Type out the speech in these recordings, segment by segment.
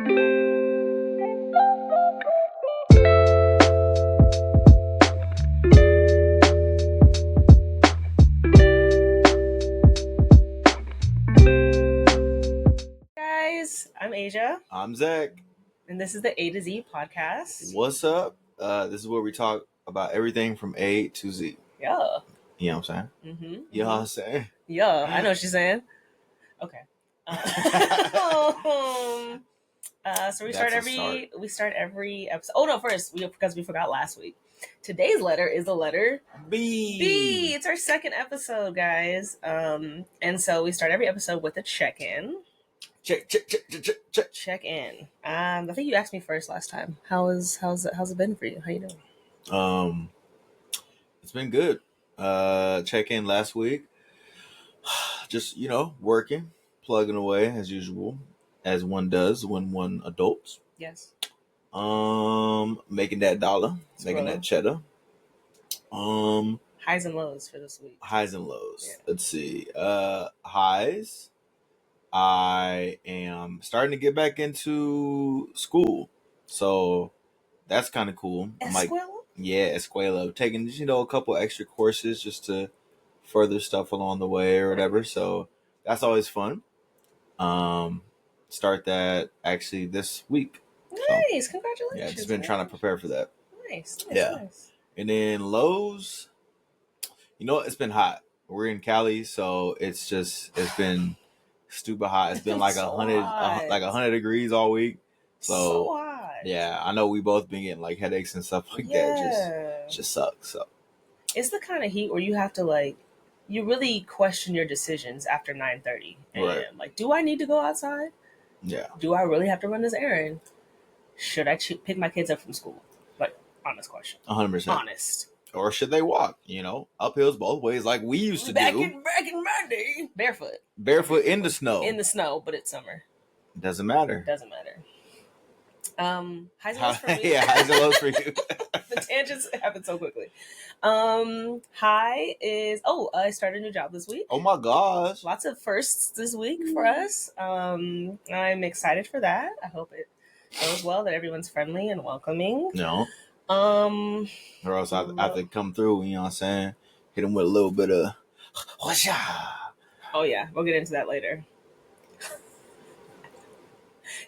I'm Asia. I'm Zach. And this is the A to Z podcast. What's up? This is where we talk about everything from A to Z. Yeah. You know what I'm saying? Mm-hmm. You know what I'm saying? Yeah, I know what you're saying. Okay. So we start every episode. Oh no, first because we forgot last week. Today's letter is the letter B. It's our second episode, guys. And so we start every episode with a check-in. Check in. I think you asked me first last time. How's it been for you? How you doing? It's been good. Check in last week. Just working, plugging away as usual, as one does when one adults. Yes. Making that dollar, making that cheddar. Highs and lows for this week. Highs and lows. Yeah. Let's see. Highs. I am starting to get back into school, so that's kind of cool. Escuela. Taking a couple extra courses just to further stuff along the way or whatever. So that's always fun. Start that actually this week. Nice, so, congratulations! Yeah, just been trying to prepare for that. Nice. And then lows. It's been hot. We're in Cali, so it's been stupid hot. It's been like so 100 degrees all week. So hot. Yeah, I know we both been getting like headaches and stuff like that. Just sucks. So it's the kind of heat where you have to you really question your decisions after 9:30 a.m. Right. Like, do I need to go outside? Yeah. Do I really have to run this errand? Should I pick my kids up from school? Honest question. 100%. Honest. Or should they walk? Uphills both ways like we used to do. Back in my day. Barefoot. Barefoot in the snow. In the snow, but it's summer. Doesn't matter. Highs and lows for me. Yeah, highs and lows for you. The tangents happen so quickly. High is I started a new job this week. Oh my gosh. Lots of firsts this week for us. I'm excited for that. I hope it goes well, that everyone's friendly and welcoming. No. Or else I have to come through, you know what I'm saying? Hit them with a little bit of whoosh. Oh yeah, we'll get into that later.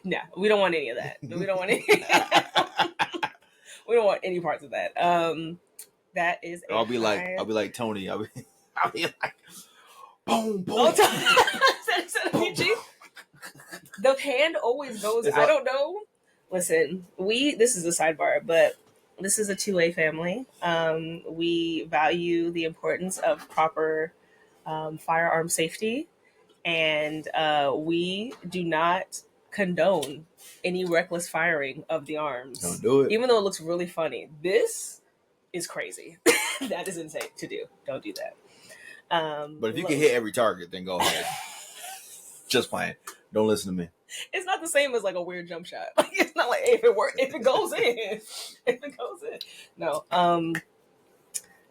No, we don't want any of that. We don't want any. We don't want any parts of that. That is. I'll be like Tony. I'll be like, boom, boom. Is that a PG? The hand always goes. I don't know. Listen, this is a sidebar, but this is a 2A family. We value the importance of proper firearm safety, and we do not condone any reckless firing of the arms. Don't do it. Even though it looks really funny. This is crazy. That is insane to do. Don't do that. But if you can hit every target, then go ahead. Just playing. Don't listen to me. It's not the same as a weird jump shot. It's not like if it works, if it goes in. No. I'm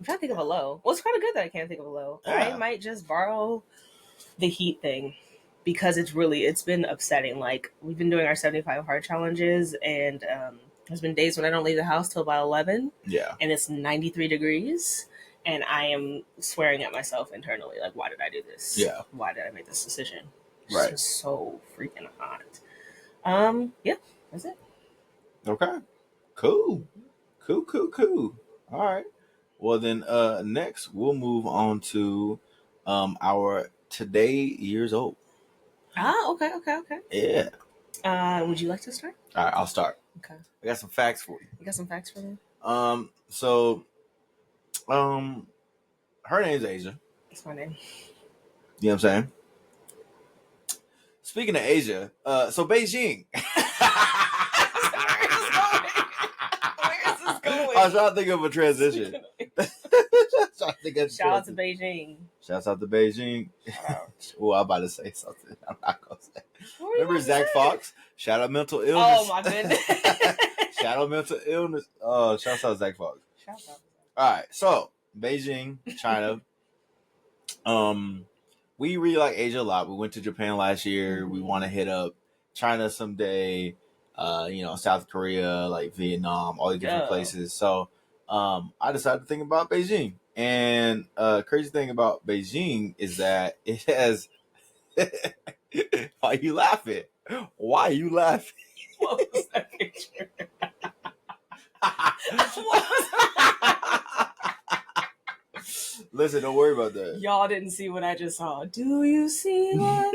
trying to think of a low. Well, it's kind of good that I can't think of a low. Yeah. I might just borrow the heat thing because it's been upsetting. We've been doing our 75 hard challenges, and there's been days when I don't leave the house till about 11. Yeah. And it's 93 degrees. And I am swearing at myself internally. Why did I do this? Yeah. Why did I make this decision? Right. It's so freaking hot. Yeah, that's it. Okay. Cool. All right. Well then next we'll move on to our today years old. Okay. Yeah. Would you like to start? All right, I'll start. Okay. I got some facts for you. You got some facts for me? Her name's Asia. That's my name. You know what I'm saying? Speaking of Asia, so Beijing. Where is this going? I was trying to think of a transition. Shout out to Beijing. Shouts out to Beijing. Oh, I'm about to say something. I'm not going to say. Remember Zach Fox? Shout out mental illness. Oh, my goodness. Shout out mental illness. Oh, shout out Zach Fox. Shout out. All right, so Beijing, China. We really like Asia a lot. We went to Japan last year. We want to hit up China someday. South Korea, like Vietnam, all these different places. So I decided to think about Beijing. And crazy thing about Beijing is that it has. Why you laughing? Why you laughing? What was that picture? Listen, don't worry about that. Y'all didn't see what I just saw. Do you see what?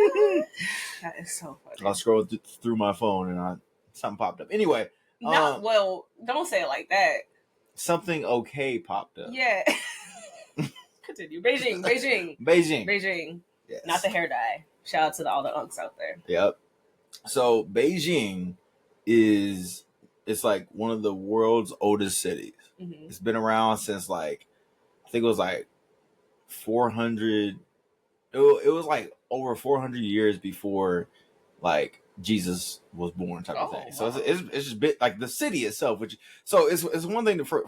That is so funny. I scrolled through my phone and something popped up. Anyway. Well, don't say it like that. Something okay popped up. Yeah. Continue. Beijing. Yes. Not the hair dye. Shout out to all the unks out there. Yep. So Beijing it's like one of the world's oldest cities. Mm-hmm. It's been around since I think it was 400. It was over 400 years before Jesus was born, type of thing. So it's just bit like the city itself, so it's one thing for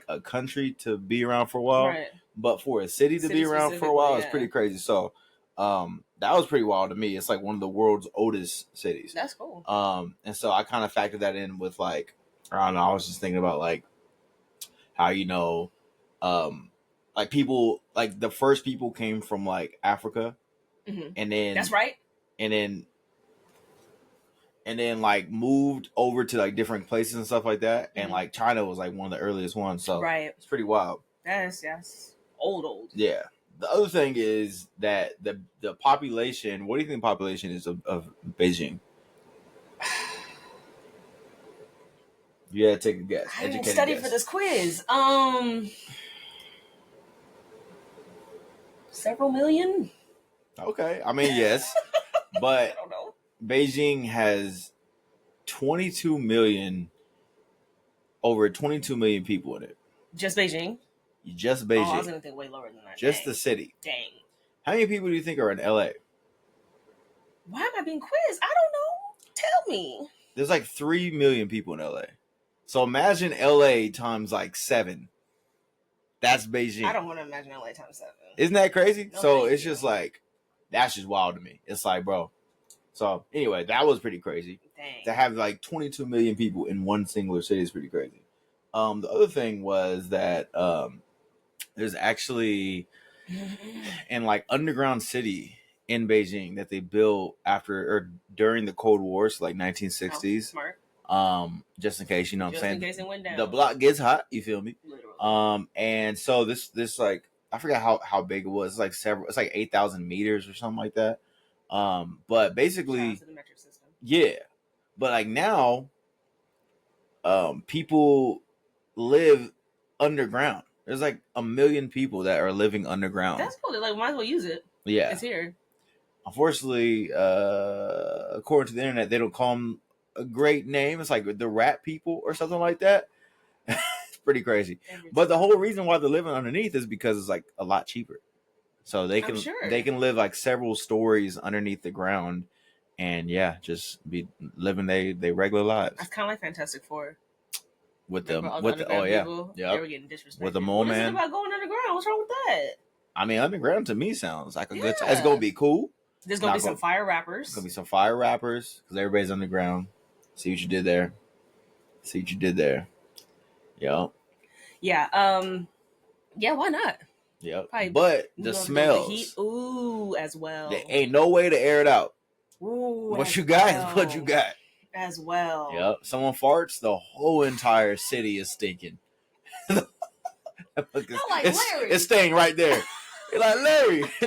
a country to be around for a while, right. But for a city to be around for a while, it's pretty crazy. So that was pretty wild to me. It's one of the world's oldest cities. That's cool. And so I kind of factored that in with I don't know. I was just thinking about how people the first people came from Africa, mm-hmm. and then that's right, and then moved over to different places and stuff like that, mm-hmm. and China was one of the earliest ones. So right, it's pretty wild. Yes, old. Yeah. The other thing is that the population. What do you think the population is of Beijing? Yeah, take a guess. I didn't study for this quiz. Several million. Okay, I mean yes, but I don't know. Beijing has 22 million, over 22 million people in it. Just Beijing. Just Beijing. I was gonna think way lower than that. Just the city. Dang. How many people do you think are in LA? Why am I being quizzed? I don't know. Tell me. There's 3 million people in LA. So imagine LA times 7. That's Beijing. I don't want to imagine LA times 7. Isn't that crazy? No, so it's just that's just wild to me. It's bro. So anyway, that was pretty crazy. Dang. To have 22 million people in one singular city is pretty crazy. The other thing was that there's actually an underground city in Beijing that they built after or during the Cold War, so 1960s. Oh, smart. Just in case, you know what I'm saying? Just in case it went down. The block gets hot, you feel me? Literally. And so this I forgot how big it was. It's it's 8,000 meters or something like that. But basically, shout out to the metric system. Yeah. But now, people live underground. There's 1 million people that are living underground. That's cool. Might as well use it. Yeah. It's here. Unfortunately, according to the internet, they don't call them a great name. It's the rat people or something like that. It's pretty crazy. But the whole reason why they're living underneath is because it's a lot cheaper. So they can live several stories underneath the ground, and just be living they regular lives. That's kind of like Fantastic Four. With the people, yeah, they were getting disrespected. With the mole man. What is it about going underground? What's wrong with that? I mean, underground to me sounds like a good time. It's gonna be cool. There's gonna be some fire rappers. Gonna be some fire rappers because everybody's underground. See what you did there. Yep. Yeah. Yeah. Why not? Yep. But the smells. The heat, as well. There ain't no way to air it out. Ooh. What you got is what you got. As well. Yep. Someone farts, the whole entire city is stinking. Larry. It's staying right there. You're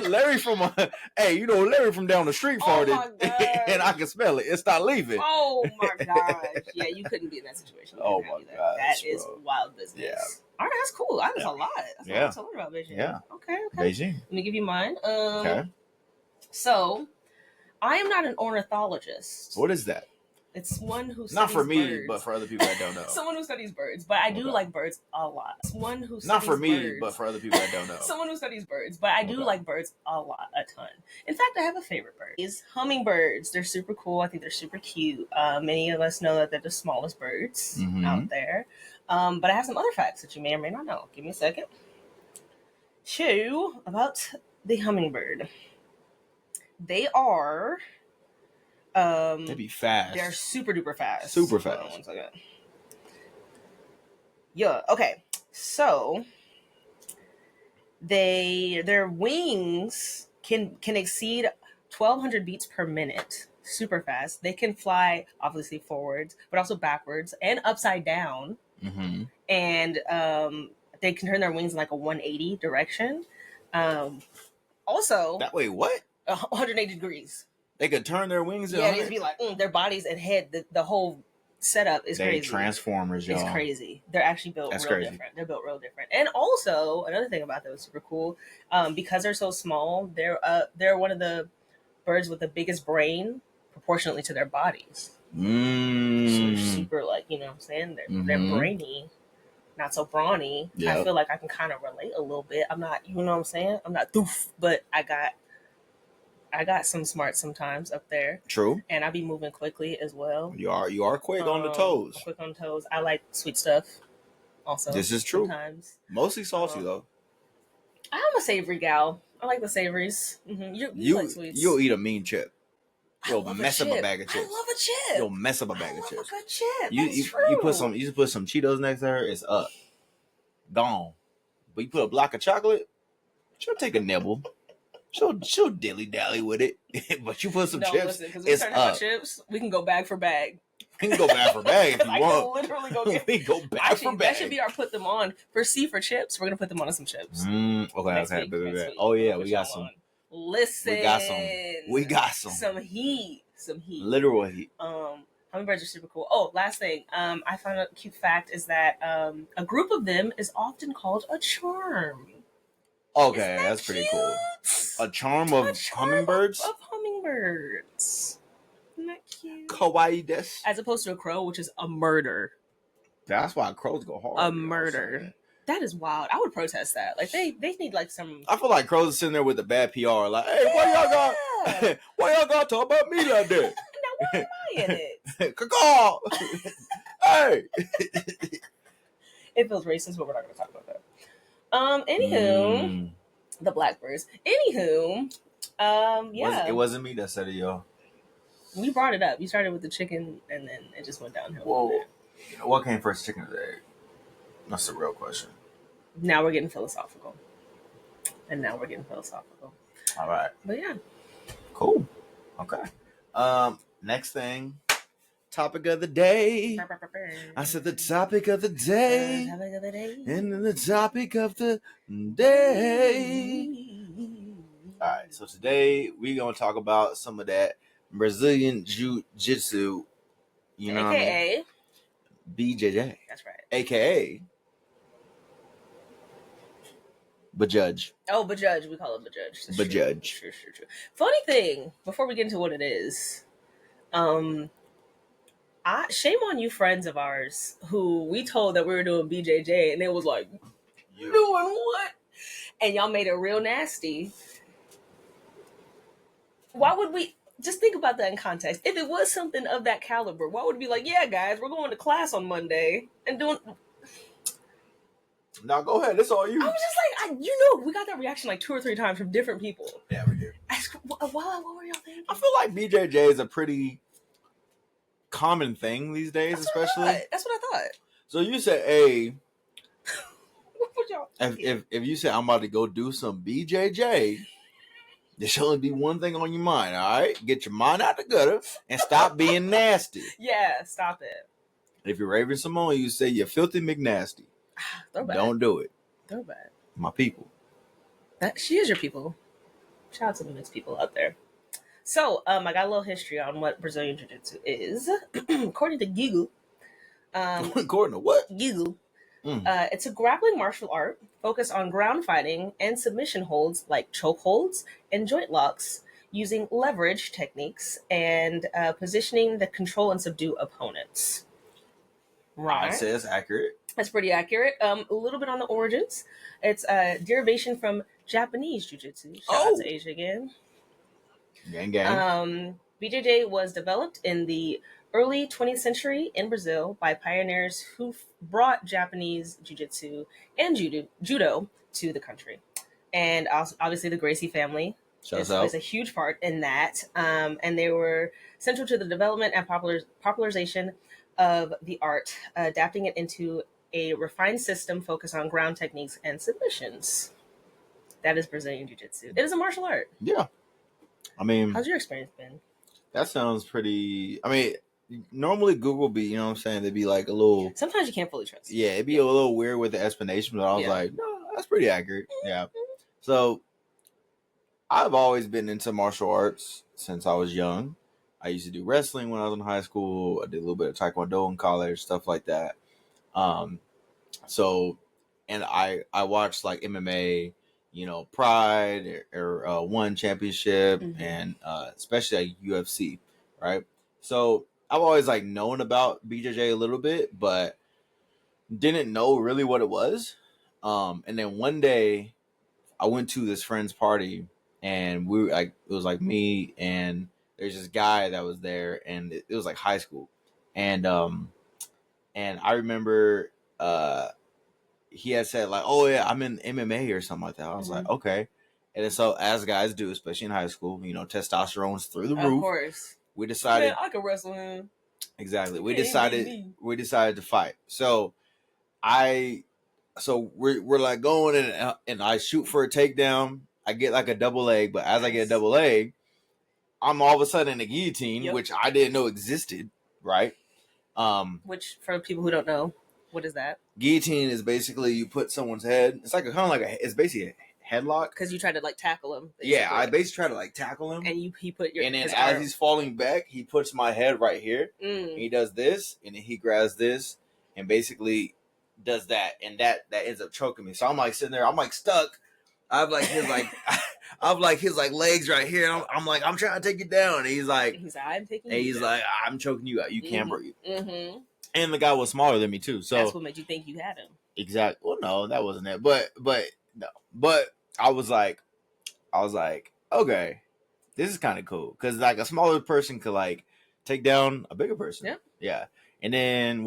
Larry from Larry from down the street farted, and I can smell it. It's not leaving. Oh my gosh! Yeah, you couldn't be in that situation. Oh my gosh, that is wild business. Yeah. All right, that's cool. That's a lot. That's a lot to learn about Beijing. Yeah. Okay. Beijing. Let me give you mine. Okay. So, I am not an ornithologist. What is that? It's one who studies not for me, birds. But for other people that don't know. Someone who studies birds, but I do like birds a lot. It's one who studies not for me, birds. But for other people that don't know. Someone who studies birds, but I do like birds a lot, a ton. In fact, I have a favorite bird. Is hummingbirds. They're super cool. I think they're super cute. Many of us know that they're the smallest birds out there. But I have some other facts that you may or may not know. Give me a second. About the hummingbird. They are They'd be fast. They're super duper fast. Super Hold on fast. 1 second. Yeah. Okay. So their wings can exceed 1,200 beats per minute. Super fast. They can fly obviously forwards, but also backwards and upside down. Mm-hmm. And they can turn their wings in like a 180 direction. Also, that way, what? 180 degrees. They could turn their wings. Yeah, they'd be like their bodies and head. The whole setup is crazy. Transformers, y'all. It's crazy. They're actually built real different. They're built real different. And also another thing about them is super cool. Because they're so small, they're one of the birds with the biggest brain proportionately to their bodies. So they're super, like, you know what I'm saying? They're brainy, not so brawny. Yep. I feel like I can kind of relate a little bit. I'm not, you know what I'm saying? I'm not doof, but I got some smarts sometimes up there. True. And I be moving quickly as well. You are quick on the toes. Quick on toes. I like sweet stuff also. This is true. Sometimes. Mostly salty though. I'm a savory gal. I like the savories. Mm-hmm. You like sweets. You'll eat a mean chip. You'll mess up a bag of chips. I love a chip. You'll mess up a bag of chips. I love a good chip. You put some Cheetos next to her, it's up. Gone. But you put a block of chocolate, she'll take a nibble. She'll dilly dally with it. But you put some chips, listen, it's up. Chips, we can go bag for bag. We can go bag for bag if you want. I can literally go get. We go bag for bag. That should be our put them on for chips. We're gonna put them on some chips. Okay. Oh yeah, we got some. Listen, we got some. Some heat. Literal heat. Hummingbirds are super cool. Oh, last thing. I found a cute fact is that a group of them is often called a charm. Okay, that's pretty cool. A charm of hummingbirds? Of hummingbirds. Isn't that cute? Kawaii desu. As opposed to a crow, which is a murder. That's why crows go hard. A murder. That is wild. I would protest that. Like they need like some. I feel like crows are sitting there with a bad PR. Like, hey, why y'all got talk about me like that? Now why am I in it? Caw. Hey. It feels racist, but we're not going to talk about that. Anywho, the blackbirds. Anywho, yeah. It wasn't me that said it, y'all. We brought it up. You started with the chicken, and then it just went downhill. Whoa. You know, what came first, chicken or the egg? That's the real question. Now we're getting philosophical. All right. But yeah. Cool. Okay. Next thing. Topic of the day. I said the topic of the day. And then the topic of the day. All right. So today we're going to talk about some of that Brazilian Jiu Jitsu. You know AKA what I mean? BJJ. That's right. AKA Bajudge. Oh, Bajudge. We call it Bajudge. Bajudge. True. Funny thing, before we get into what it is, shame on you friends of ours who we told that we were doing BJJ and it was like, you doing what? And y'all made it real nasty. Why would we... Just think about that in context. If it was something of that caliber, why would it be like, yeah, guys, we're going to class on Monday and doing... Now go ahead. That's all you. I was just like, we got that reaction like 2 or 3 times from different people. Yeah, we did. What were y'all thinking? I feel like BJJ is a pretty common thing these days, especially. That's what I thought. So you said, hey, what would y'all think? If you said I'm about to go do some BJJ, there should only be one thing on your mind, all right? Get your mind out the gutter and stop being nasty. Yeah, stop it. If you're Raven Simone, you say you're filthy McNasty. Don't do it. They're bad. My people. She is your people. Shout out to the mixed people out there. So, I got a little history on what Brazilian Jiu Jitsu is. According to Google. According to what? Google. It's a grappling martial art focused on ground fighting and submission holds like choke holds and joint locks using leverage techniques and positioning to control and subdue opponents. Right. I'd say it's accurate. That's pretty accurate. A little bit on the origins. It's a derivation from Japanese Jiu-Jitsu. Shout out to Asia again. Gang. BJJ was developed in the early 20th century in Brazil by pioneers who brought Japanese Jiu-Jitsu and Judo to the country. And also, obviously the Gracie family Is a huge part in that. And they were central to the development and popularization of the art, adapting it into a refined system focused on ground techniques and submissions. That is Brazilian Jiu Jitsu. It is a martial art. Yeah. I mean, how's your experience been? That sounds pretty. I mean, normally Google be, you know what I'm saying? They'd be like a little. Sometimes you can't fully trust. Yeah, it'd be a little weird with the explanation, but I was like, no, that's pretty accurate. Yeah. So I've always been into martial arts since I was young. I used to do wrestling when I was in high school. I did a little bit of taekwondo in college, stuff like that. So, and I watched like MMA, you know, Pride or One Championship, and especially like UFC, right? So I've always like known about BJJ a little bit, but didn't know really what it was. And then one day I went to this friend's party, and we were like, it was like me and there's this guy that was there, and it was like high school, and I remember he had said like, "Oh yeah, I'm in MMA or something like that." I was like, "Okay," and then so as guys do, especially in high school, you know, testosterone's through the roof. Of course, we decided. Man, I could wrestle him. Exactly, we decided to fight. So we're like going and I shoot for a takedown. I get like a double leg, but as I get a double leg, I'm all of a sudden in a guillotine, which I didn't know existed. Right. Which for people who don't know, what is that? Guillotine is basically you put someone's head. It's like it's basically a headlock because you try to like tackle him. Basically. Yeah, I basically try to like tackle him, and he put your and then as he's falling back, he puts my head right here. And he does this, and then he grabs this, and basically does that, and that ends up choking me. So I'm like sitting there, I'm like stuck. I have like his legs right here. And I'm like, I'm trying to take it down, and he's like, I'm taking. And he's like, I'm choking you out. You can't breathe. And the guy was smaller than me too. So that's what made you think you had him. Exactly. Well, no, that wasn't it. But no. But I was like, okay, this is kind of cool because like a smaller person could like take down a bigger person. Yeah. Yeah. And then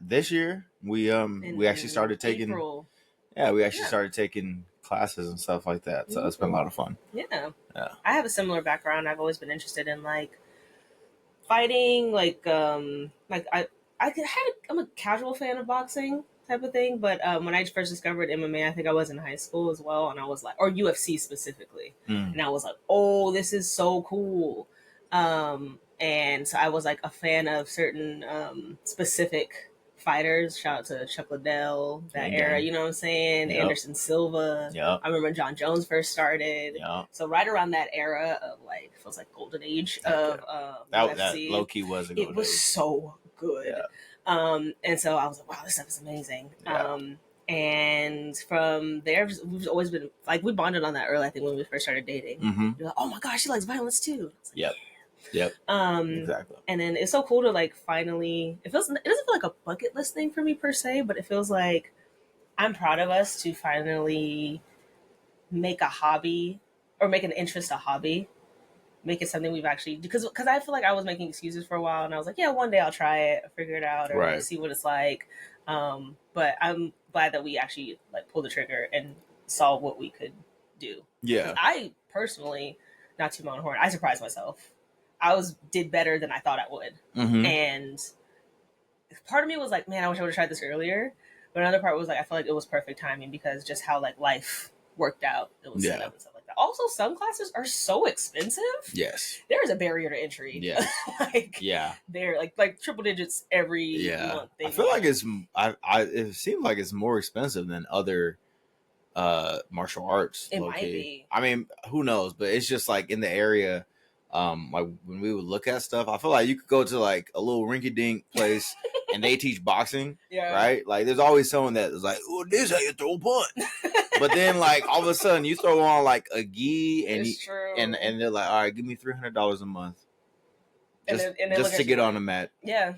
this year we actually started taking. April. Yeah, we actually started taking classes and stuff like that. So it's been a lot of fun. Yeah. Yeah. I have a similar background. I've always been interested in like fighting, I'm a casual fan of boxing type of thing, but when I first discovered MMA, I think I was in high school as well, and I was like, or UFC specifically, and I was like, oh, this is so cool. And so I was like a fan of certain specific fighters. Shout out to Chuck Liddell, that era, you know what I'm saying? Yep. Anderson Silva. Yep. I remember when John Jones first started. Yep. So right around that era of like, feels like golden age of UFC. That low key was a golden age. It was so good. Yeah. And so I was like, wow, this stuff is amazing. Yeah. And from there, we've always been like, we bonded on that early, I think, when we first started dating. You're like, oh my gosh, she likes violence too. Like, yep. Yep. Exactly. And then it's so cool to like finally, it doesn't feel like a bucket list thing for me per se, but it feels like I'm proud of us to finally make a hobby or make an interest a hobby. Make it something we've actually, because I feel like I was making excuses for a while, and I was like, yeah, one day I'll try it, I'll figure it out, or see what it's like. But I'm glad that we actually like pulled the trigger and saw what we could do. Yeah. I personally, not too on horn, I surprised myself. I did better than I thought I would. And part of me was like, man, I wish I would have tried this earlier. But another part was like, I felt like it was perfect timing because just how like life worked out. It was set up and stuff like that. Also, some classes are so expensive. Yes. There is a barrier to entry. Yeah. They're like triple digits every month. I feel like it seems like it's more expensive than other martial arts. It might be. I mean, who knows? But it's just like in the area. Like when we would look at stuff, I feel like you could go to like a little rinky-dink place and they teach boxing, right? Like there's always someone that is like, "Oh, this is how you throw a punch," but then like all of a sudden you throw on like a gi and they're like, "All right, give me $300 a month just to get on the mat." Yeah.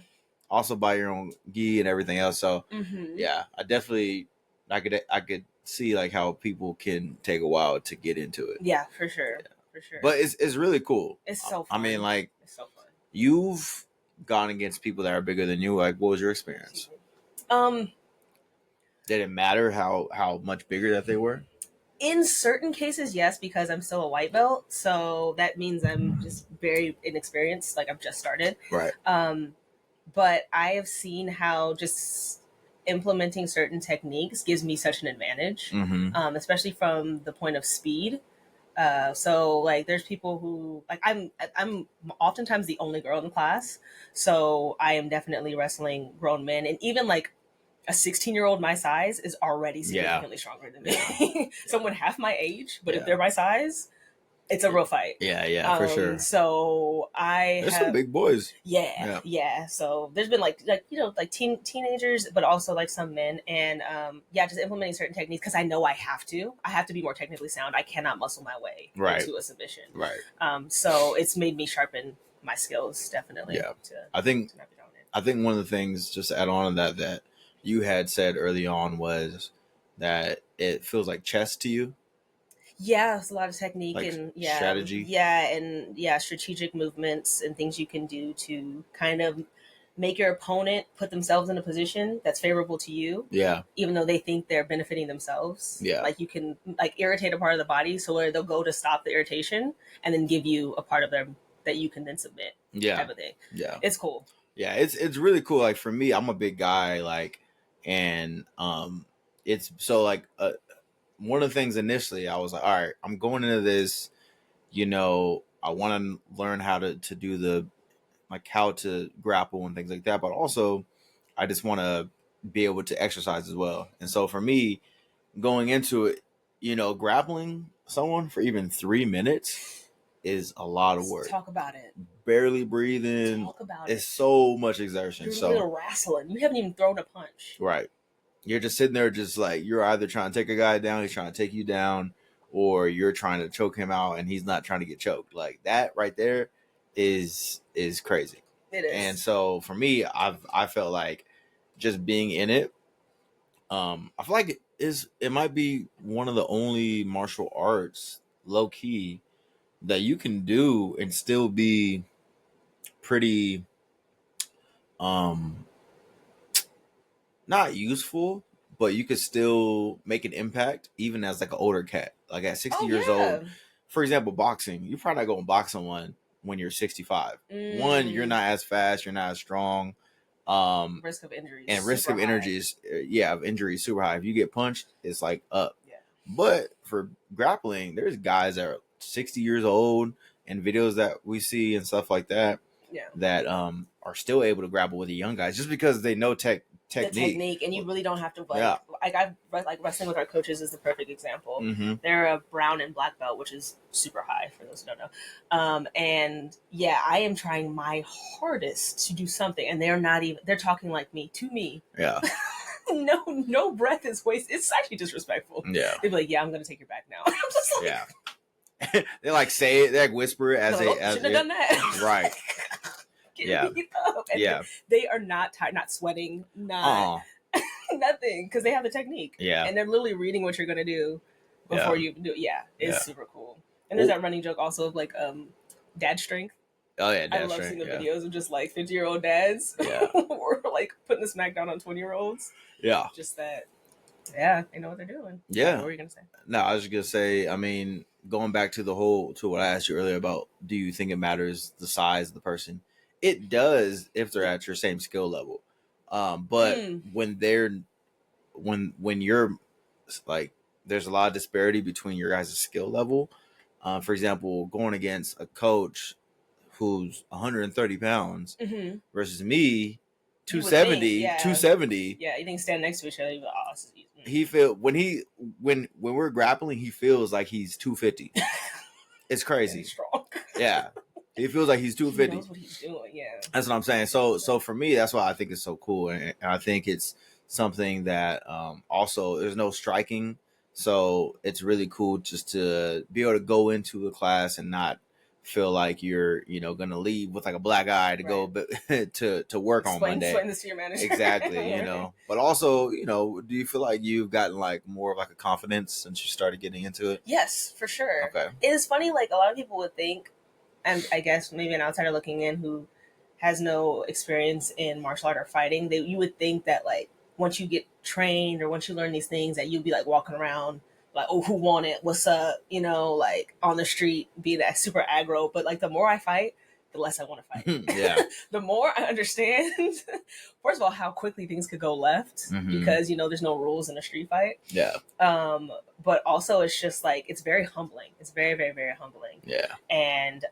Also buy your own gi and everything else. So yeah, I could see like how people can take a while to get into it. Yeah, for sure. Yeah. For sure. But it's really cool. It's so fun. I mean, like, it's so fun. You've gone against people that are bigger than you. Like, what was your experience? Did it matter how much bigger that they were? In certain cases, yes, because I'm still a white belt, so that means I'm just very inexperienced. Like I've just started. Right. But I have seen how just implementing certain techniques gives me such an advantage, especially from the point of speed. So like there's people who like I'm oftentimes the only girl in the class, so I am definitely wrestling grown men, and even like a 16-year-old my size is already significantly stronger than me. Someone half my age, but if they're my size, it's a real fight. Yeah, for sure. So there's some big boys. Yeah. So there's been like teenagers, but also like some men, and just implementing certain techniques because I know I have to. I have to be more technically sound. I cannot muscle my way into a submission. Right. So it's made me sharpen my skills definitely. Yeah. I think one of the things, just to add on to that you had said early on was that it feels like chess to you. Yeah, it's a lot of technique like and strategy. Strategic movements and things you can do to kind of make your opponent put themselves in a position that's favorable to you. Yeah. Even though they think they're benefiting themselves. Yeah. Like you can like irritate a part of the body, so where they'll go to stop the irritation and then give you a part of them that you can then submit. Yeah. Type of thing. Yeah. It's cool. Yeah, it's really cool. Like for me, I'm a big guy, like, and it's so like one of the things initially I was like, all right, I'm going into this, I want to learn how to do the, like how to grapple and things like that. But also I just want to be able to exercise as well. And so for me going into it, grappling someone for even 3 minutes is a lot of work. Talk about it. Barely breathing. Talk about it's so much exertion. You're so wrestling. You haven't even thrown a punch. Right. You're just sitting there just like you're either trying to take a guy down, he's trying to take you down, or you're trying to choke him out and he's not trying to get choked. Like that right there is crazy. It is. And so for me, I felt like just being in it, I feel like it might be one of the only martial arts, low key, that you can do and still be pretty not useful, but you could still make an impact even as like an older cat. Like at 60 years old, for example, boxing, you're probably not going to box someone when you're 65. One, you're not as fast, you're not as strong. Risk of injuries. And risk of injuries, of injuries super high. If you get punched, it's like up. Yeah. But for grappling, there's guys that are 60 years old and videos that we see and stuff like that. Yeah. That are still able to grapple with the young guys just because they know technique. The technique, and you really don't have to wrestling with our coaches is the perfect example. Mm-hmm. They're a brown and black belt, which is super high for those who don't know. And I am trying my hardest to do something, and they're talking like me to me. Yeah. no breath is wasted. It's actually disrespectful. Yeah. They're like, I'm going to take your back now. I'm just like, they like say it, they like whisper it as shouldn't have done that. Right. They are not tired, not sweating, not nothing, because they have the technique. Yeah. And they're literally reading what you're going to do before you do it. Yeah. It's super cool. And there's that running joke also of like dad strength. Oh yeah, I love seeing the videos of just like 50-year-old dads or like putting the smack down on 20-year-olds. Yeah. Just that. Yeah, they know what they're doing. Yeah. What were you going to say? No, I was just going to say, I mean, going back to what I asked you earlier about, do you think it matters the size of the person? It does if they're at your same skill level. But when you're like, there's a lot of disparity between your guys' skill level. For example, going against a coach who's 130 pounds versus me, 270, 270. Yeah, you think stand next to each other, you're like, oh, this is easy. He when we're grappling, he feels like he's 250. It's crazy. He's strong. Yeah. He feels like he's 250. He knows what he's doing, yeah. That's what I'm saying. So for me, that's why I think it's so cool. And I think it's something that also there's no striking. So it's really cool just to be able to go into a class and not feel like you're, going to leave with like a black eye to go to work on Monday. Explain this to your manager. Exactly, But also, do you feel like you've gotten like more of like a confidence since you started getting into it? Yes, for sure. Okay. It is funny, like a lot of people would think, and I guess maybe an outsider looking in who has no experience in martial art or fighting, you would think that like once you get trained or once you learn these things that you'll be like walking around like, oh, who want it? What's up? You know, like on the street, be that super aggro. But like the more I fight, the less I want to fight. Yeah. The more I understand, first of all, how quickly things could go left because, you know, there's no rules in a street fight. Yeah. But also it's just like, it's very humbling. It's very, very, very humbling. Yeah. And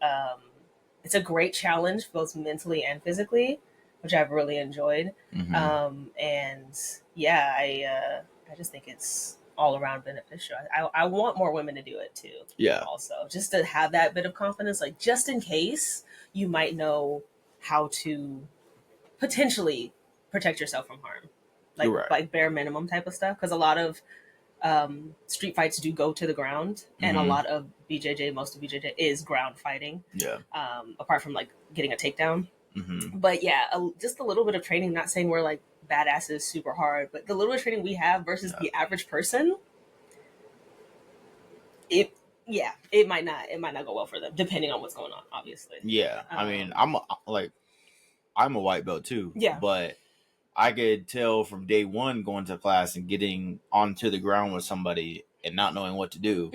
it's a great challenge, both mentally and physically, which I've really enjoyed. And yeah, I just think it's all around beneficial. I want more women to do it too. Yeah. Also, just to have that bit of confidence, like just in case you might know how to potentially protect yourself from harm, like Right. like bare minimum type of stuff. Because a lot of street fights do go to the ground, and a lot of BJJ, most of BJJ is ground fighting. Yeah. Apart from like getting a takedown. But yeah, just a little bit of training. Not saying we're like badasses, super hard, but the little bit of training we have versus the average person, it might not go well for them, depending on what's going on, obviously. Yeah. I mean, I'm a white belt too. Yeah. But I could tell from day one going to class and getting onto the ground with somebody and not knowing what to do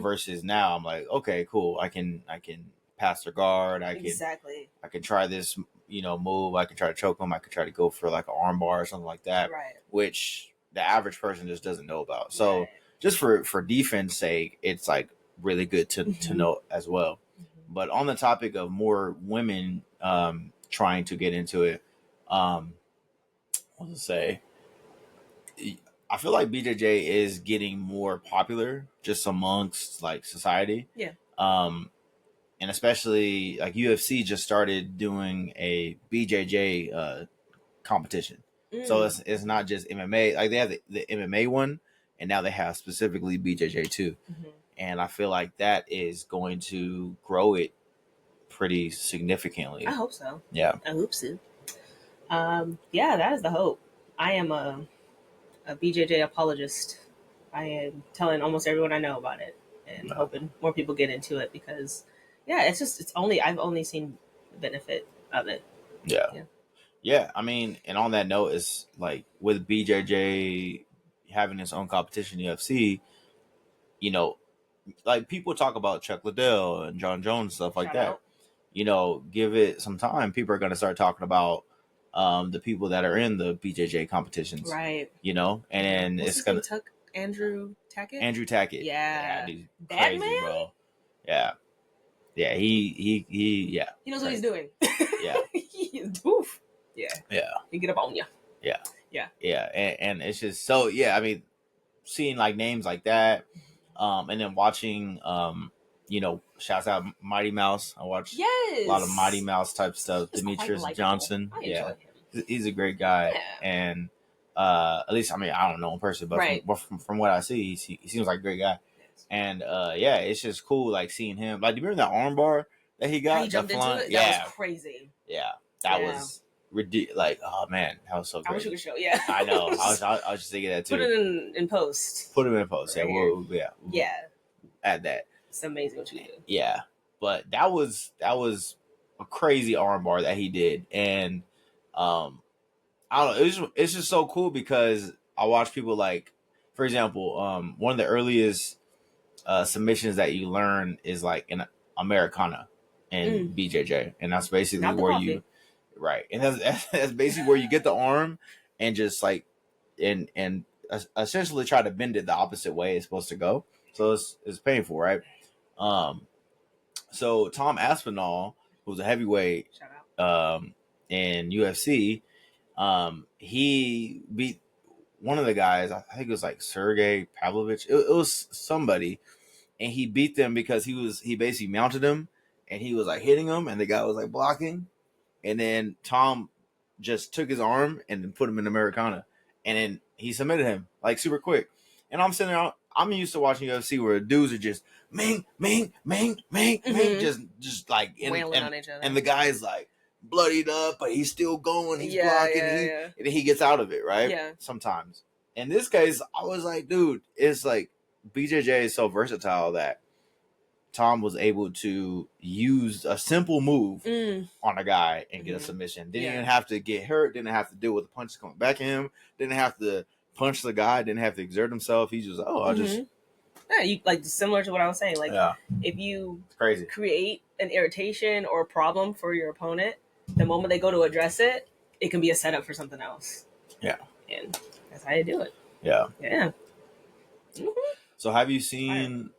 versus now I'm like, okay, cool. I can pass their guard. I can try this, you know, move. I can try to choke them. I could try to go for like an arm bar or something like that, Right. which the average person just doesn't know about. So just for defense sake, it's like really good to know as well. But on the topic of more women trying to get into it, what to say? I feel like BJJ is getting more popular just amongst like society. Yeah. And especially like UFC just started doing a BJJ competition. So it's not just MMA. Like they have the MMA one, and now they have specifically BJJ too. And I feel like that is going to grow it pretty significantly. I hope so. Yeah. I hope so. Yeah, that is the hope. I am a BJJ apologist. I am telling almost everyone I know about it and hoping more people get into it because, yeah, I've only seen the benefit of it. Yeah. I mean, and on that note, it's like with BJJ having its own competition, UFC, you know, like people talk about Chuck Liddell and John Jones, stuff like that. You know, give it some time. People are going to start talking about the people that are in the BJJ competitions. Right. You know, and What's it's going to Andrew Tackett? Andrew Tackett. Yeah. He's that crazy, man? bro. Yeah. Yeah. He He knows what he's doing. Yeah. He's doof. Yeah. Yeah. He get up on you. Yeah. Yeah. Yeah. And it's just so, yeah, I mean, seeing like names like that, and then watching, you know, shouts out Mighty Mouse. I watched a lot of Mighty Mouse type stuff. He's Demetrius Johnson. I enjoy him. He's a great guy. Yeah. And at least, I mean, I don't know in person, but from what I see, he seems like a great guy. And yeah, it's just cool like seeing him. Like, do you remember that arm bar that he got? He jumped into it? Yeah. That was crazy. Yeah. That was ridiculous. Like, oh man, that was so great. I wish we could show. Yeah. I know. I was just thinking that too. Put it in post. Put him in post. Right yeah. Yeah. Add that. It's amazing what you do. Yeah. But that was a crazy arm bar that he did. And I don't know, it's just so cool because I watch people like, for example, one of the earliest submissions that you learn is like an Americana in BJJ. And that's basically where you right. And that's basically where you get the arm and just like and essentially try to bend it the opposite way it's supposed to go. So it's painful, right? So Tom Aspinall, who's a heavyweight in UFC, he beat one of the guys. I think it was like Sergey Pavlovich. It was somebody, and he beat them because he basically mounted him, and he was like hitting him, and the guy was like blocking, and then Tom just took his arm and then put him in Americana, and then he submitted him like super quick. And I'm sitting there. I'm used to watching UFC where dudes are just ming, just like wailing on each other. And the guy's like bloodied up, but he's still going. He's blocking. And then he gets out of it, right? Yeah. Sometimes. In this case, I was like, dude, it's like BJJ is so versatile that Tom was able to use a simple move on a guy and get a submission. Didn't even have to get hurt. Didn't have to deal with the punches coming back at him. Didn't have to punch the guy. Didn't have to exert himself. He just, I'll just Yeah, you like similar to what I was saying. Like, Yeah, if you it's crazy. create an irritation or a problem for your opponent, the moment they go to address it, it can be a setup for something else. Yeah, and that's how you do it. Yeah. Yeah. Mm-hmm. So have you seen?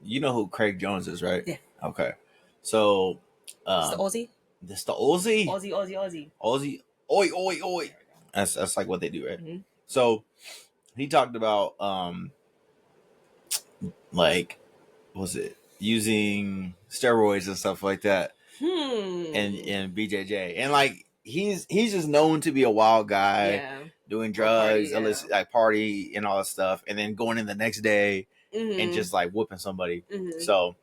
You know who Craig Jones is, right? Yeah. Okay. So, It's the Aussie. this the Aussie. Aussie. Oi, oi, oi. That's like what they do, right? Mm-hmm. So he talked about like, what was it, using steroids and stuff like that, and BJJ, and like he's just known to be a wild guy, doing drugs, illicit, like party and all that stuff, and then going in the next day and just like whooping somebody. So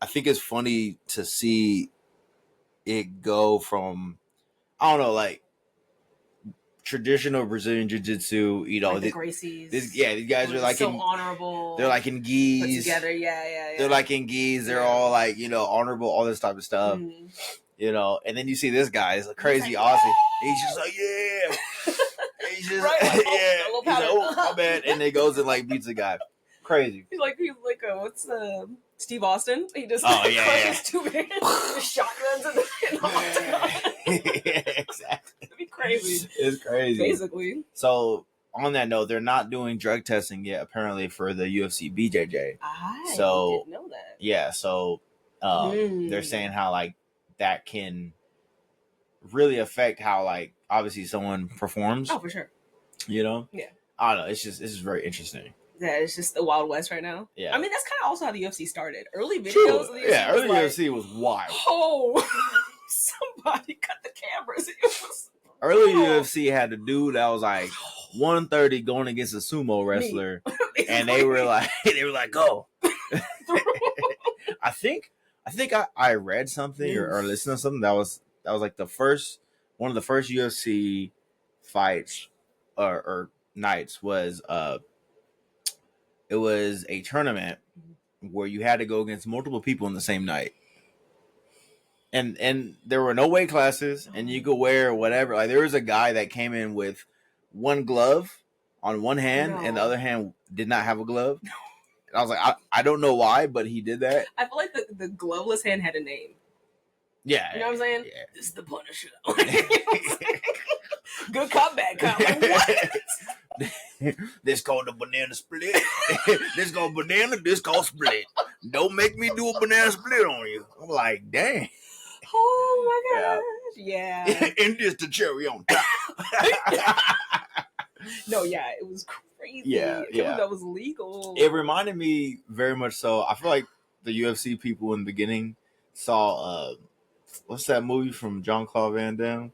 I think it's funny to see it go from, I don't know, like traditional Brazilian Jiu Jitsu, you know, like the Gracies. these guys are like so honorable. They're like in gis. Put together, yeah. They're like in gis. They're all like, you know, honorable, all this type of stuff. You know, and then you see this guy is a crazy Aussie. He's just like, yeah. He's just right, like, He's like, oh, my bad, and then goes and like beats a guy. Crazy. He's like what's Steve Austin? He just crushes two men, just shotguns in the octagon. Exactly. It'd be crazy. It's crazy. Basically. So on that note, they're not doing drug testing yet, apparently, for the UFC BJJ. I didn't know that. Yeah, so they're saying how like that can really affect how like obviously someone performs. Oh, for sure. You know? Yeah. I don't know. It's just very interesting. Yeah, it's just the Wild West right now. Yeah. I mean, that's kind of also how the UFC started. Early videos of the UFC. Yeah, early UFC was wild. Oh, somebody cut the cameras. It was early UFC had a dude that was like 130 going against a sumo wrestler, and they were like, go. I think I read something or listened to something that was like one of the first UFC fights or nights was it was a tournament where you had to go against multiple people in the same night. And there were no weight classes, and you could wear whatever. Like there was a guy that came in with one glove on one hand, and the other hand did not have a glove. And I was like, I don't know why, but he did that. I feel like the gloveless hand had a name. Yeah, you know what I'm saying? Yeah. This is the Punisher. Good cop, bad cop. Like, what? This called the banana split. This called banana. This called split. Don't make me do a banana split on you. I'm like, dang. Oh my gosh. Yeah. And this the cherry on top. No, yeah, it was crazy. Yeah. That was legal. It reminded me very much so. I feel like the UFC people in the beginning saw what's that movie from Jean-Claude Van Damme?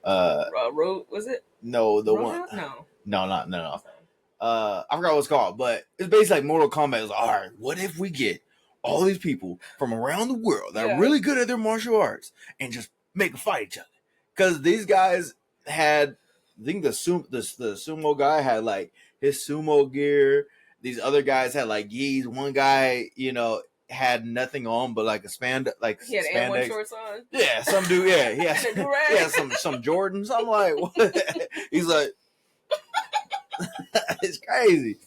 Road, was it? No, the Road one. Out? No. I forgot what it's called, but it's basically like Mortal Kombat. It's like, all right, what if we get all these people from around the world that are really good at their martial arts and just make a fight each other? Because these guys had, I think the sumo guy had like his sumo gear. These other guys had like gis. One guy, you know, had nothing on but like a he had spandex shorts on. Yeah, some dude. Yeah, he had some Jordans. I'm like, what? He's like, it's crazy.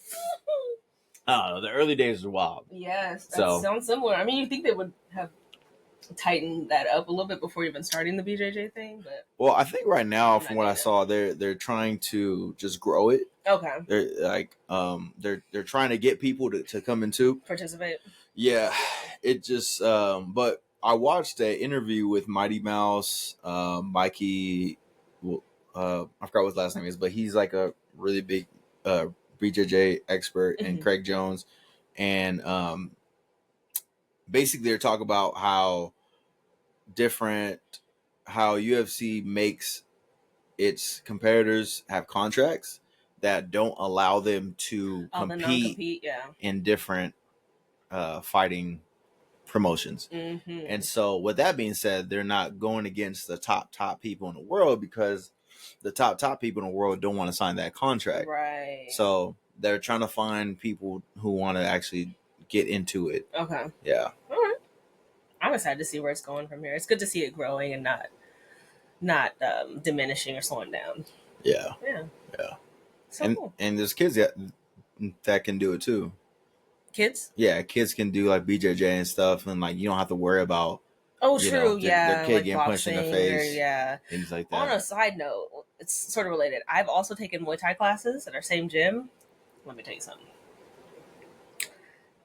I don't know. The early days were wild. Yes, that sounds similar. I mean, you think they would have tightened that up a little bit before even starting the BJJ thing, but well, I think right now, from what I saw, they're trying to just grow it. Okay. They're like they're trying to get people to come into participate. Yeah, it just but I watched an interview with Mighty Mouse, Mikey. I forgot what his last name is, but he's like a really big BJJ expert, and Craig Jones, and basically they're talking about how UFC makes its competitors have contracts that don't allow them to compete in different fighting promotions. And so with that being said, they're not going against the top people in the world because the top people in the world don't want to sign that contract. Right. So they're trying to find people who want to actually get into it. Okay. Yeah. All right. I'm excited to see where it's going from here. It's good to see it growing and not diminishing or slowing down. Yeah. Yeah. Yeah. So cool. And there's kids that can do it too. Kids? Yeah, kids can do like BJJ and stuff, and like you don't have to worry about. Oh, You know, true. their kid Like getting punched in the boxing face, yeah. things like On that. a side note, it's sort of related. I've also taken Muay Thai classes at our same gym. Let me tell you something.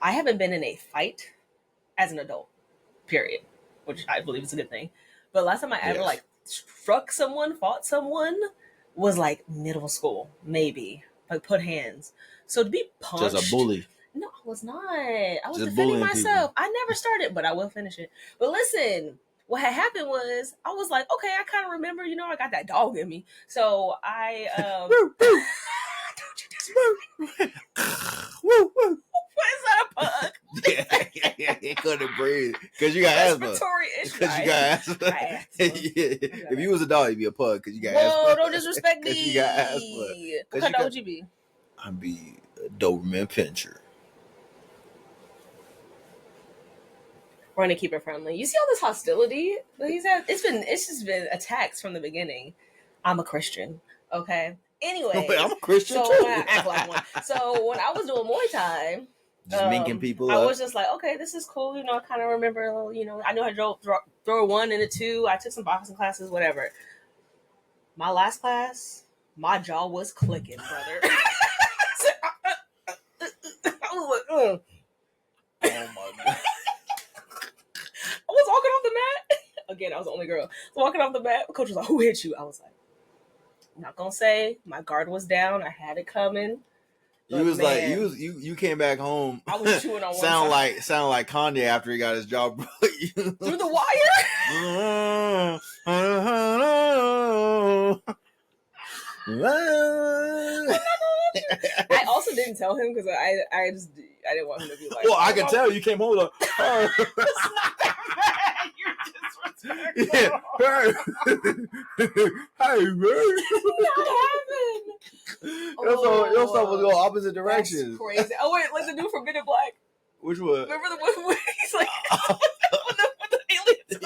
I haven't been in a fight as an adult, period, which I believe is a good thing. But last time I ever like struck someone, fought someone, was like middle school, maybe. Like put hands. So to be punched, Just a bully. No, I was not. I was Just defending bullying myself. people. I never started, but I will finish it. But listen, what had happened was I was like, okay, I kind of remember, I got that dog in me. So I don't you disrespect me. What is that, a pug? Yeah, it couldn't breathe because you got asthma. Respiratory issue. Because you got asthma. If you was a dog, you'd be a pug because you got asthma. Whoa, don't disrespect me. Because you got asthma. What kind of dog would you be? I'd be a Doberman Pinscher. We're gonna keep it friendly. You see all this hostility that he's had? It's just been attacks from the beginning. I'm a Christian, okay? Anyway, Wait, I'm a Christian so too. When I act like one. So when I was doing Muay Thai, just minking people I up. was just like, okay, this is cool. I kind of remember. I knew how to throw a 1 and a 2. I took some boxing classes, whatever. My last class, my jaw was clicking, brother. I was like, oh my god. I was walking off the mat. Again, I was the only girl. Walking off the mat, the coach was like, who hit you? I was like, I'm not gonna say. My guard was down. I had it coming. You was like you came back home. I was chewing on one sound side. like Kanye after he got his jaw broke. Through the wire. I also didn't tell him because I didn't want him to be like. Well, I can tell you came home like. It's not that bad. You're disrespectful. Hey, man. What happened? Your stuff was going opposite directions. That's crazy. Oh wait, like the dude from Men in Black. Which one? Remember the one where he's like with the aliens?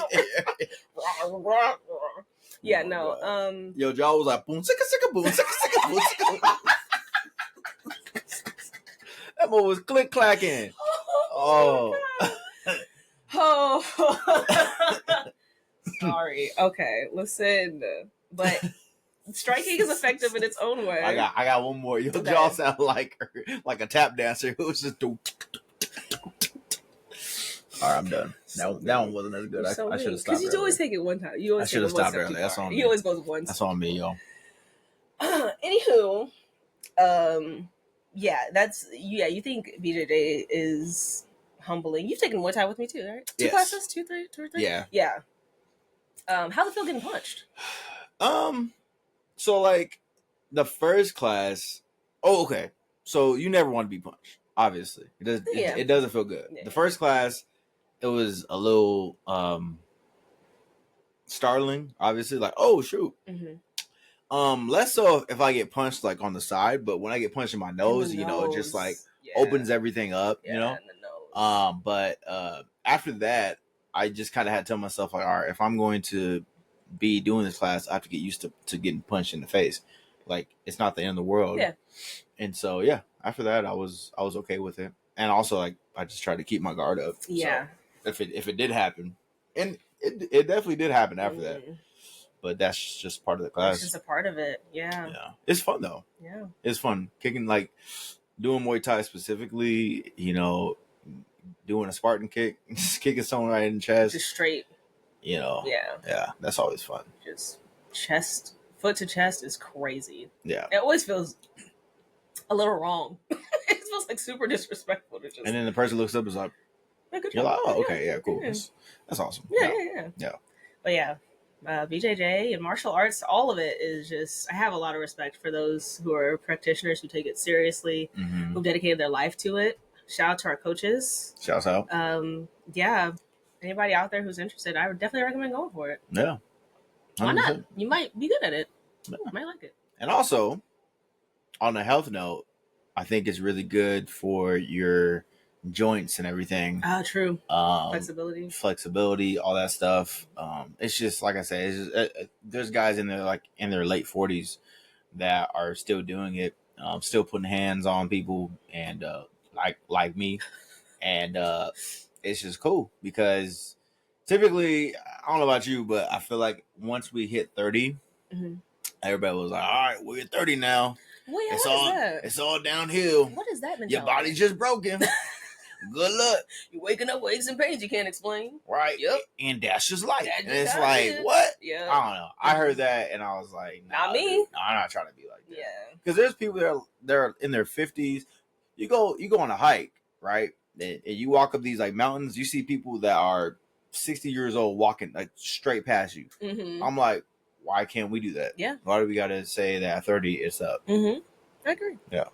Yeah, no. God. Your jaw was like boom, sicka, boom, sicka, boom, sicka. That one was click clacking. Oh. Sorry. Okay, listen. But striking is effective in its own way. I got one more. Your jaw sound like a tap dancer. It was just do. All right, I'm done. That one wasn't as good. I should have stopped. Because you always take it one time. You always I should have stopped early. That's on me. He always goes once. That's on me, yo. Anywho, yeah, you think BJJ is humbling. You've taken Muay Thai with me too, right? Two classes? 2, 3, 2 or 3? Yeah. Yeah. How's it feel getting punched? So like the first class, okay. So you never want to be punched, obviously. It doesn't feel good. Yeah. The first class, it was a little startling, obviously, like, oh shoot. Mm-hmm. Less so if I get punched like on the side, but when I get punched in my nose, it just like opens everything up, in the nose. But after that, I just kind of had to tell myself like, all right, if I'm going to be doing this class, I have to get used to getting punched in the face. Like it's not the end of the world. Yeah. And so after that, I was okay with it, and also like I just tried to keep my guard up. Yeah. So if it did happen, and it definitely did happen after that. But that's just part of the class. It's just a part of it. Yeah. Yeah. It's fun though. Yeah. It's fun. Kicking, like doing Muay Thai specifically, doing a Spartan kick, just kicking someone right in the chest. Just straight. Yeah. Yeah. That's always fun. Just foot to chest is crazy. Yeah. It always feels a little wrong. It feels like super disrespectful to just. And then the person looks up and is like, you're like, oh, okay, yeah, cool. Yeah. That's awesome. Yeah. But yeah. BJJ and martial arts, all of it is just, I have a lot of respect for those who are practitioners who take it seriously, who've dedicated their life to it. Shout out to our coaches. Shout out. Yeah. Anybody out there who's interested, I would definitely recommend going for it. Yeah. 100%. Why not? You might be good at it. Yeah. You might like it. And also, on a health note, I think it's really good for your joints and everything. True. Flexibility, all that stuff. It's just like I said, it's just, there's guys in their late 40s that are still doing it, still putting hands on people, and like me, and it's just cool because typically, I don't know about you, but I feel like once we hit 30, everybody was like, "All right, we're 30 now. Well, yeah, It's all downhill. What is that mentality? Your body's just broken. Good luck. You're waking up with aches and pains you can't explain. Right. Yep. And that's just life. That And it's just like, is. what? Yeah. I don't know. I heard that and I was like, nah, Not me. Dude, no, I'm not trying to be like that. Yeah. Because there's people that they're in their 50s. You go on a hike, right? And you walk up these like mountains. You see people that are 60 years old walking like straight past you. Mm-hmm. I'm like, why can't we do that? Yeah. Why do we got to say that at 30 it's up? Mm-hmm. I agree. Yeah.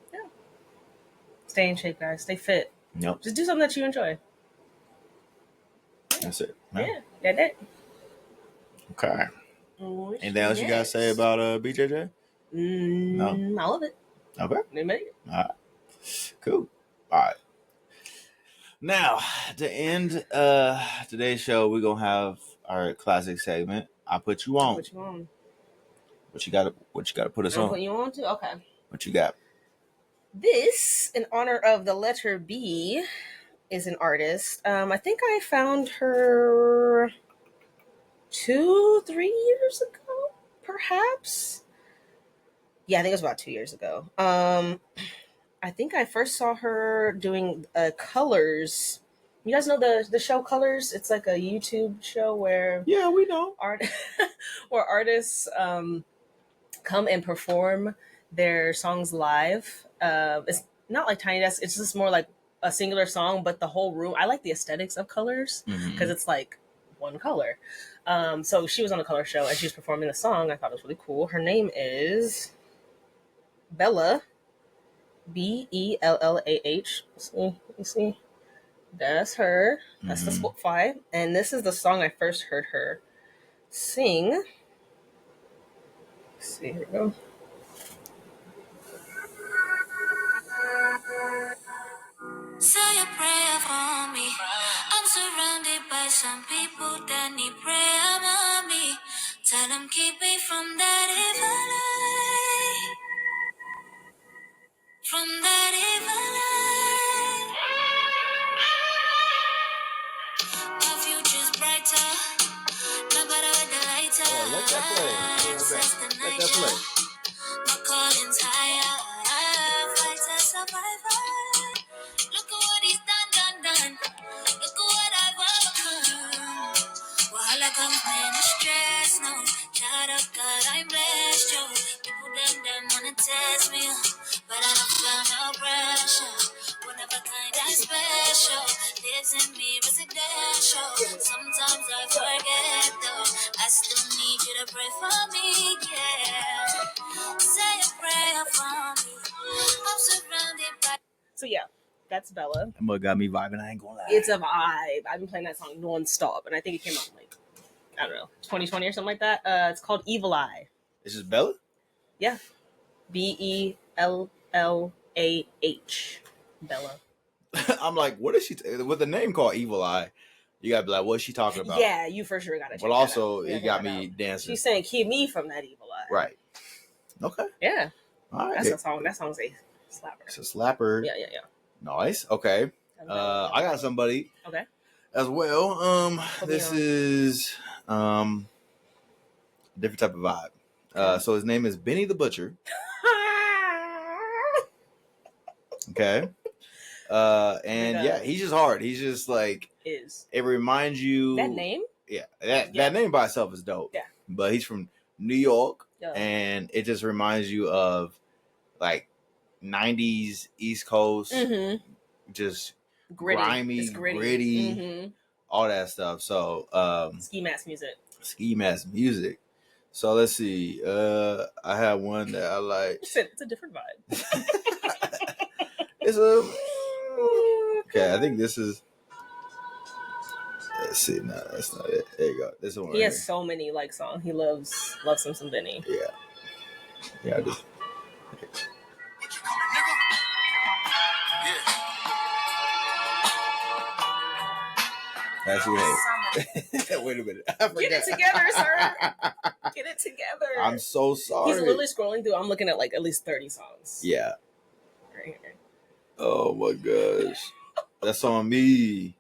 Stay in shape, guys. Stay fit. Nope. Just do something that you enjoy. That's it. Yeah. That's it. Okay. Anything else you got to say about BJJ? No. I love it. Okay. They made it. All right. Cool. All right. Now, to end today's show, we're going to have our classic segment. I put you on. Put you on. What you got to put us on? Put you on too? Okay. What you got? This, in honor of the letter B, is an artist. I think I found her 2-3 years ago, perhaps. Yeah, I think it was about 2 years ago. I think I first saw her doing Colors. You guys know the show Colors? It's like a YouTube show where we know where artists come and perform their songs live. It's not like Tiny Desk. It's just more like a singular song, but the whole room. I like the aesthetics of Colors because it's like one color. So she was on the Color show and she was performing the song. I thought it was really cool. Her name is Bellah, Bellah. Let me see. That's her. That's the Spotify. And this is the song I first heard her sing. Let's see, here we go. Say a prayer for me. I'm surrounded by some people that need prayer on me. Tell them keep me from that evil eye. From that evil eye. My future's brighter. No better with the lighter. Let that play. Let that play. My calling's higher. Fighter, survivor. Look at what he's done. Look at what I've overcome. Wahala comes when I stress, no. Shout out God, I'm blessed, yo. People them wanna test me, but I don't feel no pressure. One of a kind, I'm special. Lives in me, residential. Sometimes I forget, though. I still need you to pray for me, yeah. Say a prayer for me. I'm surrounded by. So yeah, that's Bellah. That mug got me vibing. I ain't gonna lie. It's a vibe. I've been playing that song non-stop, and I think it came out like, I don't know, 2020 or something like that. It's called Evil Eye. Is this Bellah? Yeah. Bellah. Bellah. I'm like, what is she with a name called Evil Eye? You gotta be like, what's she talking about? Yeah, you for sure gotta check But also, it got me dancing. She's saying, keep me from that evil eye. Right. Okay. Yeah. All right. That's a song. That song's a slapper. It's a slapper. Yeah. Nice. Okay. I got somebody. Okay. As well. This is a different type of vibe. So his name is Benny the Butcher. Okay. And yeah, he's just hard. He's just like it reminds you that name. Yeah, that name by itself is dope. Yeah, but he's from New York, and it just reminds you of like 90s East Coast, just grimy, gritty, all that stuff. So ski mask music. So let's see. I have one that I like. It's a different vibe. It's a okay. I think this is. Let's see. No, that's not it. There you go. This one. He has so many like songs. He loves him some Benny. Yeah. I just. Actually, hey. Wait a minute. I forgot. Get it together, sir. Get it together. I'm so sorry. He's literally scrolling through. I'm looking at like at least 30 songs. Yeah. Right here. Oh my gosh, that's on me.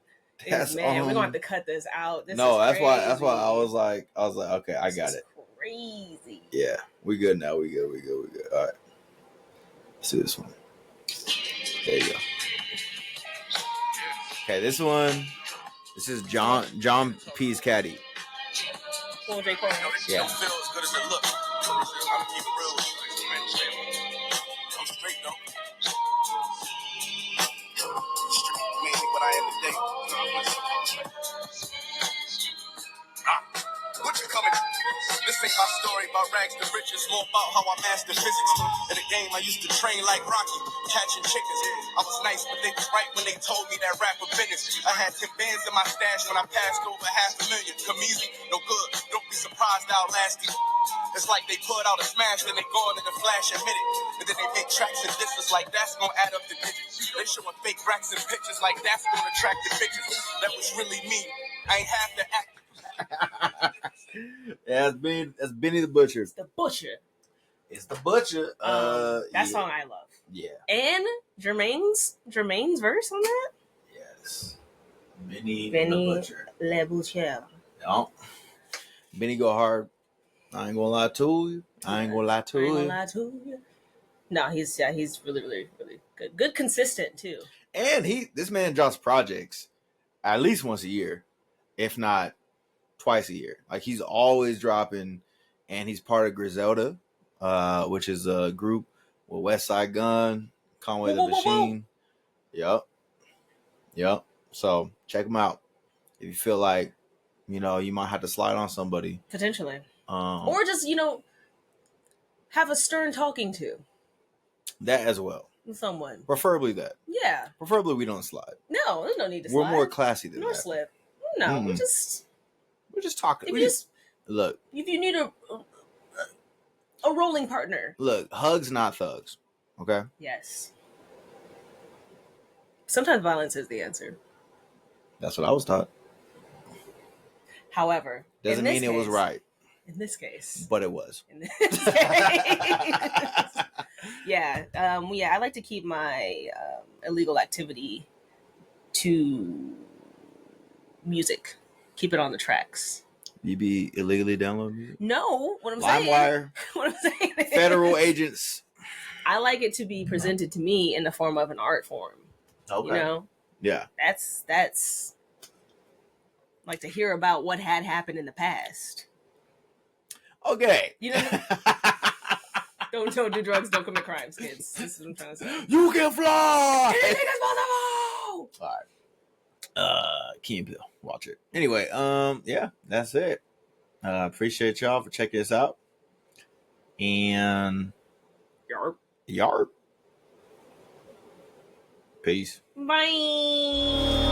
That's Man, on. we're gonna have to cut this out. This No, is that's why. crazy. That's why I was like, okay, I This got is it. Crazy. Yeah, we good now. We good. All right. Let's do this one. There you go. Okay, this one. This is John P's Caddy. Cool, J. Cole. Yeah. Don't feel as good as it look. I'm keep it real with you. I'm straight though. Made me what I am today. What you coming? This ain't my story about rags to riches, more about how I mastered physics. In the game, I used to train like Rocky, catching chickens. I was nice, but they was right when they told me that rap was business. I had 10 bands in my stash when I passed over $500,000. Come easy, no good. Don't be surprised I'll last you. It's like they put out a smash, then they go into the flash and hit it. And then they make tracks and distance like that's gonna add up the digits. They showing fake racks and pictures like that's gonna attract the bitches. That was really me. I ain't have to act. Yeah, that's Benny the Butcher. The Butcher. It's the Butcher. That song I love. Yeah. And Jermaine's verse on that. Yes. Benny Benny the Butcher. Le Butcher. No. Benny go hard. I ain't gonna lie to you. I ain't gonna lie to you. No, he's really, really, really good. Good, consistent too. And this man drops projects at least once a year, if not twice a year. Like he's always dropping, and he's part of Griselda, which is a group with West Side Gun, Conway the Machine. Yep. So check him out if you feel like you might have to slide on somebody potentially, or just have a stern talking to. That as well. Someone. Preferably that. Yeah. Preferably we don't slide. No, there's no need to We're slide. more classy than nor that. slip. No, Mm-mm. we're just talking. Look. If you need a rolling partner. Look, hugs, not thugs. Okay? Yes. Sometimes violence is the answer. That's what I was taught. However, doesn't mean it was right. In this case. But it was. In this case. Yeah. I like to keep my illegal activity to music. Keep it on the tracks. You be illegally downloading music? No. What I'm saying. LimeWire. What I'm saying. Federal agents. I like it to be presented to me in the form of an art form. Okay. Yeah. That's like to hear about what had happened in the past. Okay. Don't do drugs, don't commit crimes, kids. This is what I'm trying to say. You can fly! Anything is possible! Alright. Key and Peele. Watch it. Anyway, yeah, that's it. Appreciate y'all for checking us out. And Yarp. Peace. Bye.